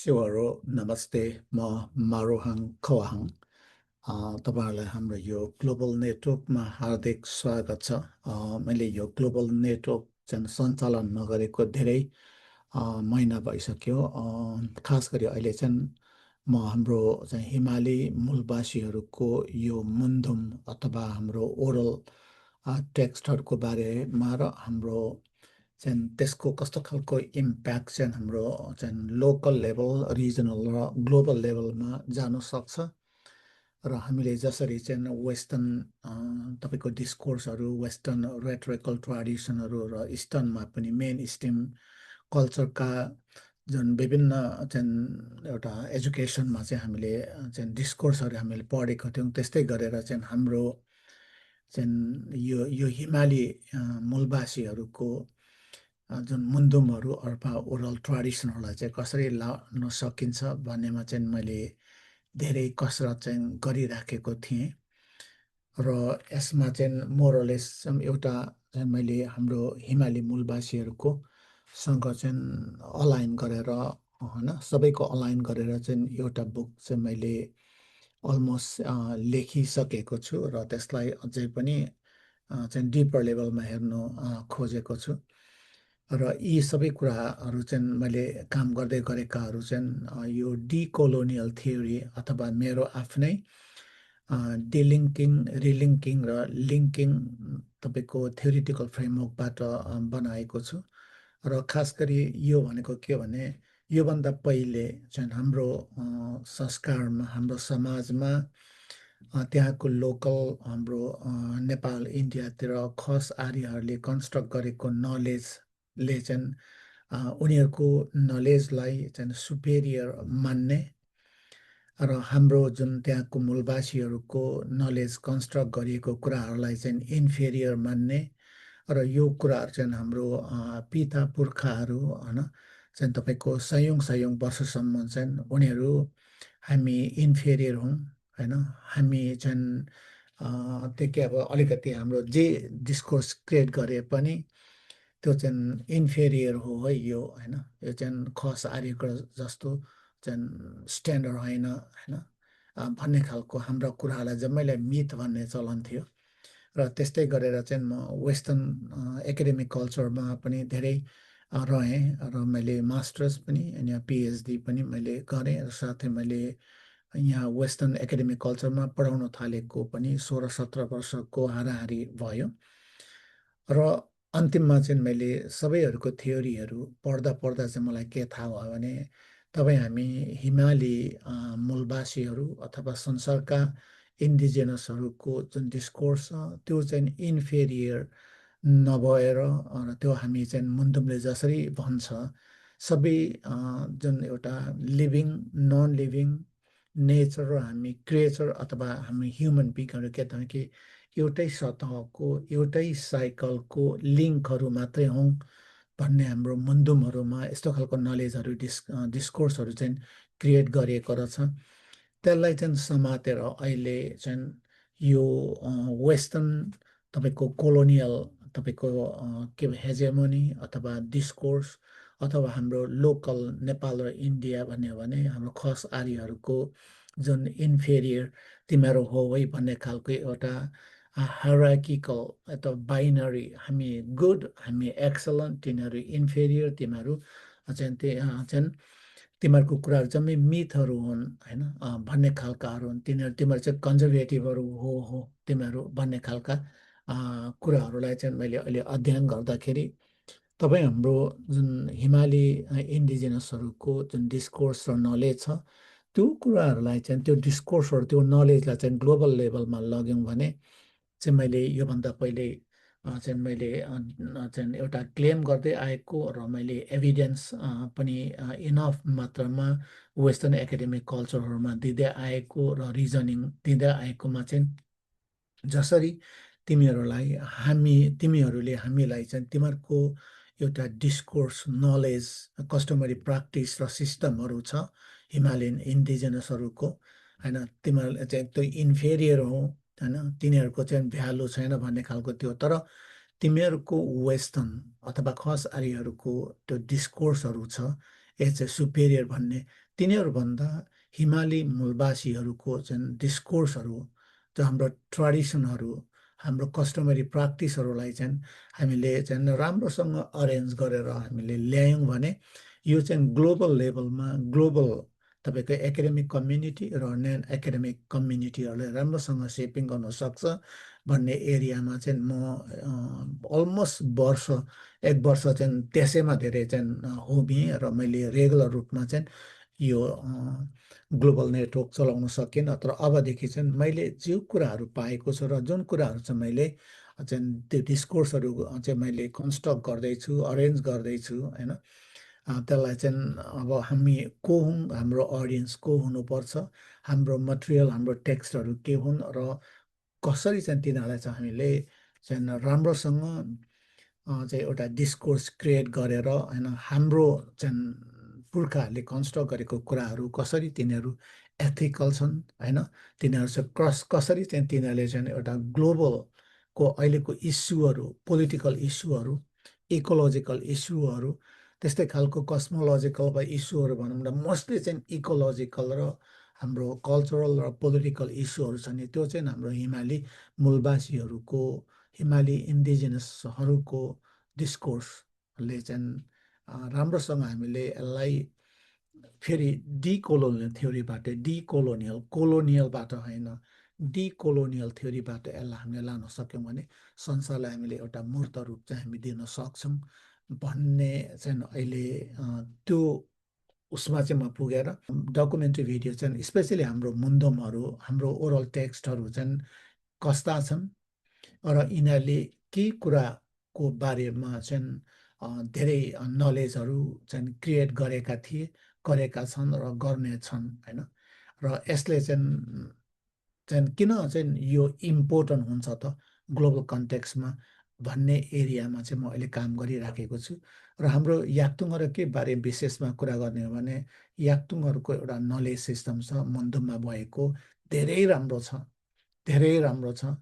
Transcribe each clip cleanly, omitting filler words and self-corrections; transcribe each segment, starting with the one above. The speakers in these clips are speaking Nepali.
सेवारो नमस्ते म मारोहाङ खवाहाङ तपाईँहरूलाई हाम्रो यो ग्लोबल नेटवर्कमा हार्दिक स्वागत छ। मैले यो ग्लोबल नेटवर्क चाहिँ सञ्चालन नगरेको धेरै महिना भइसक्यो। खास गरी अहिले चाहिँ म हाम्रो चाहिँ हिमाली मूलवासीहरूको यो मुन्धुम अथवा हाम्रो ओरल टेक्स्टहरूको बारेमा र हाम्रो चाहिँ त्यसको कस्तो खालको इम्प्याक्ट चाहिँ हाम्रो चाहिँ लोकल लेभल, रिजनल र ग्लोबल लेभलमा जान सक्छ र हामीले जसरी चाहिँ वेस्टर्न तपाईँको डिस्कोर्सहरू, वेस्टर्न रेटोरिकल ट्रेडिसनहरू र इस्टर्नमा पनि मेन स्ट्रिम कल्चरका जुन विभिन्न चाहिँ एउटा एजुकेसनमा चाहिँ हामीले चाहिँ डिस्कोर्सहरू हामीले पढेको थियौँ, त्यस्तै गरेर चाहिँ हाम्रो चाहिँ यो हिमाली मूलवासीहरूको जुन मुन्धुमहरू अथवा ओरल ट्रेडिसनहरूलाई चाहिँ कसरी लान सकिन्छ भन्नेमा चाहिँ मैले धेरै कसरत चाहिँ गरिराखेको थिएँ र यसमा चाहिँ मोरलेस एउटा चाहिँ मैले हाम्रो हिमाली मूलवासीहरूको सँग चाहिँ अलाइन गरेर होइन सबैको अलाइन गरेर चाहिँ एउटा बुक चाहिँ मैले अलमोस्ट लेखिसकेको छु र त्यसलाई अझै पनि चाहिँ डिपर लेभलमा हेर्नु खोजेको छु। र यी सबै कुराहरू चाहिँ मैले काम गर्दै गरेकाहरू चाहिँ यो डिकोलोनियल थियोरी अथवा मेरो आफ्नै डिलिङ्किङ, रिलिङ्किङ र लिङ्किङ तपाईँको थ्योरिटिकल फ्रेमवर्कबाट बनाएको छु। र खास गरी यो भनेको के भने योभन्दा पहिले चाहिँ हाम्रो संस्कारमा, हाम्रो समाजमा त्यहाँको लोकल हाम्रो नेपाल, इन्डियातिर खस आर्यहरूले कन्स्ट्रक्ट गरेको नलेजले चाहिँ उनीहरूको नलेजलाई चाहिँ सुपेरियर मान्ने र हाम्रो जुन त्यहाँको मूलवासीहरूको नलेज कन्स्ट्रक्ट गरिएको कुराहरूलाई चाहिँ इन्फेरियर मान्ने र यो कुराहरू चाहिँ हाम्रो पिता पुर्खाहरू होइन चाहिँ तपाईँको सयौँ वर्षसम्म चाहिँ उनीहरू हामी इन्फेरियर हौँ होइन, हामी चाहिँ त्यो के अब अलिकति हाम्रो जे डिस्कोर्स क्रिएट गरे पनि त्यो चाहिँ इन्फेरियर हो है यो होइन, यो चाहिँ खस आर्यको जस्तो चाहिँ स्ट्यान्डर्ड होइन होइन भन्ने खालको हाम्रा कुराहरूलाई जम्मैलाई मिथ भन्ने चलन थियो। र त्यस्तै गरेर चाहिँ म वेस्टर्न एकाडेमिक कल्चरमा पनि धेरै रहेँ र मैले मास्टर्स पनि अनि पिएचडी पनि मैले गरेँ र साथै मैले यहाँ वेस्टर्न एकाडेमिक कल्चरमा पढाउन थालेको पनि 16-17 वर्षको हाराहारी भयो। र अन्तिममा चाहिँ मैले सबैहरूको थ्योरीहरू पढ्दा पढ्दा चाहिँ मलाई के थाहा भयो भने तपाईँ हामी हिमाली मूलवासीहरू अथवा संसारका इन्डिजिनसहरूको जुन डिस्कोर्स छ त्यो चाहिँ इन्फेरियर नभएर त्यो हामी चाहिँ मुन्धुमले जसरी भन्छ सबै जुन एउटा लिभिङ, नन लिभिङ नेचर र हामी क्रिएचर अथवा हामी ह्युमन बिङहरू के त कि एउटै सतहको एउटै साइकलको लिङ्कहरू मात्रै हौँ भन्ने हाम्रो मुन्धुमहरूमा यस्तो खालको नलेजहरू डिस्कोर्सहरू चाहिँ क्रिएट गरिएको रहेछ। त्यसलाई चाहिँ समातेर अहिले चाहिँ यो वेस्टर्न तपाईँको कोलोनियल तपाईँको के हेजेमोनी अथवा डिस्कोर्स अथवा हाम्रो लोकल नेपाल र इन्डिया भन्यो भने हाम्रो खस आर्यहरूको जुन इन्फेरियर तिमीहरू हो है भन्ने खालको एउटा हायरार्किकल अथवा बाइनरी हामी गुड, हामी एक्सलेन्ट, तिनीहरू इन्फेरियर, तिमीहरू चाहिँ तिमीहरूको कुराहरू जम्मै मिथहरू हुन् होइन भन्ने खालकाहरू हुन्, तिमीहरू चाहिँ कन्जर्भेटिभहरू हो तिमीहरू भन्ने खालका कुराहरूलाई चाहिँ मैले अहिले अध्ययन गर्दाखेरि तपाईँ हाम्रो जुन हिमाली इन्डिजिनसहरूको जुन डिस्कोर्स र नलेज छ त्यो कुराहरूलाई चाहिँ त्यो डिस्कोर्सहरू त्यो नलेजलाई चाहिँ ग्लोबल लेभलमा लग्यौँ भने चाहिँ मैले योभन्दा पहिले चाहिँ मैले चाहिँ एउटा क्लेम गर्दै आएको र मैले एभिडेन्स पनि इनफ मात्रामा वेस्टर्न एकाडेमिक कल्चरहरूमा दिँदै आएको र रिजनिङ दिँदै आएकोमा चाहिँ जसरी तिमीहरूले हामीलाई चाहिँ तिमीहरूको एउटा डिस्कोर्स नलेज कस्टमरी प्र्याक्टिस र सिस्टमहरू छ हिमालयन इन्डिजिनसहरूको होइन, तिमीहरूले चाहिँ त्यो इन्फेरियर हो होइन, तिनीहरूको चाहिँ भ्यालु छैन भन्ने खालको त्यो, तर तिमीहरूको वेस्टर्न अथवा खस आर्यहरूको त्यो डिस्कोर्सहरू छ एज ए सुपेरियर भन्ने तिनीहरूभन्दा हिमाली मूलवासीहरूको चाहिँ डिस्कोर्सहरू जो हाम्रो ट्रेडिसनहरू हाम्रो कस्टमरी प्र्याक्टिसहरूलाई चाहिँ हामीले चाहिँ राम्रोसँग अरेन्ज गरेर हामीले ल्यायौँ भने यो चाहिँ ग्लोबल लेभलमा ग्लोबल तपाईँको एकाडेमिक कम्युनिटी र नन एकाडेमिक कम्युनिटीहरूले राम्रोसँग सेपिङ गर्न सक्छ भन्ने एरियामा चाहिँ म अलमोस्ट एक वर्ष चाहिँ त्यसैमा धेरै चाहिँ होमिएँ र मैले रेगुलर रूपमा चाहिँ यो ग्लोबल नेटवर्क चलाउन सकिनँ। तर अबदेखि चाहिँ मैले जो कुराहरू पाएको छु र जुन कुराहरू चाहिँ मैले चाहिँ त्यो डिस्कोर्सहरू चाहिँ मैले कन्स्ट्रक्ट गर्दैछु अरेन्ज गर्दैछु होइन त्यसलाई चाहिँ अब हामी को हुँ हाम्रो अडियन्स को हुनुपर्छ हाम्रो मटेरियल हाम्रो टेक्स्टहरू के हुन् र कसरी चाहिँ तिनीहरूलाई चाहिँ हामीले चाहिँ राम्रोसँग चाहिँ एउटा डिस्कोर्स क्रिएट गरेर होइन हाम्रो चाहिँ पुर्खाहरूले कन्स्ट्रक्ट गरेको कुराहरू कसरी तिनीहरू एथिकल छन् होइन तिनीहरू चाहिँ कसरी चाहिँ तिनीहरूले चाहिँ एउटा ग्लोबलको अहिलेको इस्युहरू पोलिटिकल इस्युहरू इकोलोजिकल इस्युहरू त्यस्तै खालको कस्मोलोजिकल वा इस्युहरू भनौँ न मोस्टली चाहिँ इकोलोजिकल र हाम्रो कल्चरल र पोलिटिकल इस्युहरू छ नि त्यो चाहिँ हाम्रो हिमाली मूलवासीहरूको हिमाली इन्डिजिनसहरूको डिस्कोर्सले चाहिँ राम्रोसँग हामीले यसलाई फेरि डिकोलोनियल थ्योरीबाट कोलोनियलबाट होइन डिकोलोनियल थ्योरीबाट यसलाई हामीले लान सक्यौँ भने संसारलाई हामीले एउटा मूर्त रूप चाहिँ हामी दिन सक्छौँ भन्ने चाहिँ अहिले त्यो उसमा चाहिँ म पुगेर डकुमेन्ट्री भिडियो चाहिँ स्पेसली हाम्रो मुन्दमहरू हाम्रो ओरल टेक्स्टहरू चाहिँ कस्ता छन् र यिनीहरूले के कुराको बारेमा चाहिँ धेरै नलेजहरू चाहिँ क्रिएट गरेका छन् र गर्ने छन् होइन र यसले चाहिँ किन चाहिँ यो इम्पोर्टेन्ट हुन्छ त ग्लोबल कन्टेक्समा भन्ने एरियामा चाहिँ म अहिले काम गरिराखेको छु र हाम्रो याक्तुङहरू के बारे विशेषमा कुरा गर्ने हो भने याक्तुङहरूको एउटा नलेज सिस्टम छ मन्दुममा भएको धेरै राम्रो छ धेरै राम्रो छ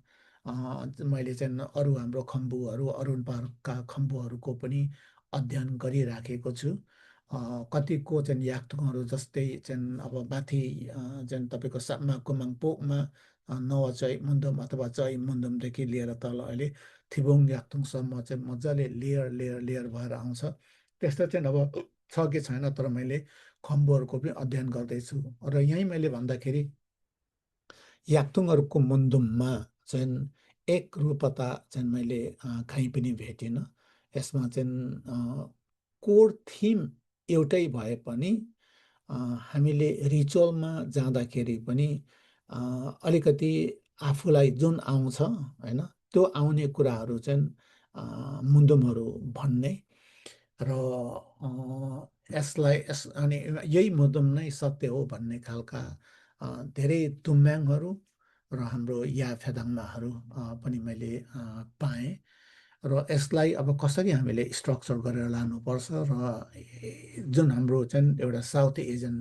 मैले चाहिँ अरू हाम्रो खम्बुहरू अरुण पार्कका खम्बुहरूको पनि अध्ययन गरिराखेको छु कतिको चाहिँ याक्तुङहरू जस्तै चाहिँ अब माथि चाहिँ तपाईँको सापमा कुमाङ पोकमा नवचै मुन्दुम अथवा चै मुन्दुमदेखि लिएर तल अहिले थिबुङ याक्तुङसम्म चाहिँ मजाले लेयर लेयर लेयर भएर आउँछ त्यस्तो चाहिँ अब छ कि छैन तर मैले खम्बुहरूको पनि अध्ययन गर्दैछु र यहीँ मैले भन्दाखेरि याक्तुङहरूको मुन्दुममा चाहिँ एक रूपता चाहिँ मैले कहीँ पनि भेटिनँ यसमा चाहिँ कोर थिम एउटै भए पनि हामीले रिचुअलमा जाँदाखेरि पनि अलिकति आफूलाई जुन आउँछ होइन त्यो आउने कुराहरू चाहिँ मुन्दुमहरू भन्ने र अनि यही मुन्दुम नै सत्य हो भन्ने खालका धेरै तुम्याङहरू र हाम्रो या फेदाङ्माहरू पनि मैले पाएँ र यसलाई अब कसरी हामीले स्ट्रक्चर गरेर लानुपर्छ र जुन हाम्रो चाहिँ एउटा साउथ एसियन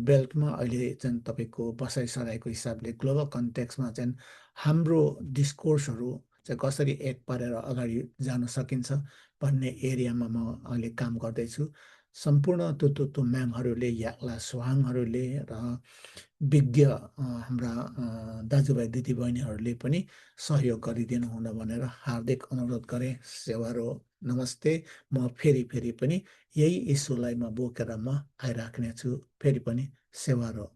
बेल्टमा अहिले चाहिँ तपाईँको बसाइसराईको हिसाबले ग्लोबल कन्टेक्समा चाहिँ हाम्रो डिस्कोर्सहरू चाहिँ कसरी एक पारेर अगाडि जान सकिन्छ भन्ने एरियामा म अहिले काम गर्दैछु सम्पूर्ण तुतुतु म्यामहरूले याक्ला सुहाङहरूले र विज्ञ हाम्रा दाजुभाइ दिदीबहिनीहरूले पनि सहयोग गरिदिनु हुन भनेर हार्दिक अनुरोध गरेँ सेवारो नमस्ते म फेरि फेरि पनि यही इस्युलाई म बोकेर म आइराख्नेछु फेरि पनि सेवारो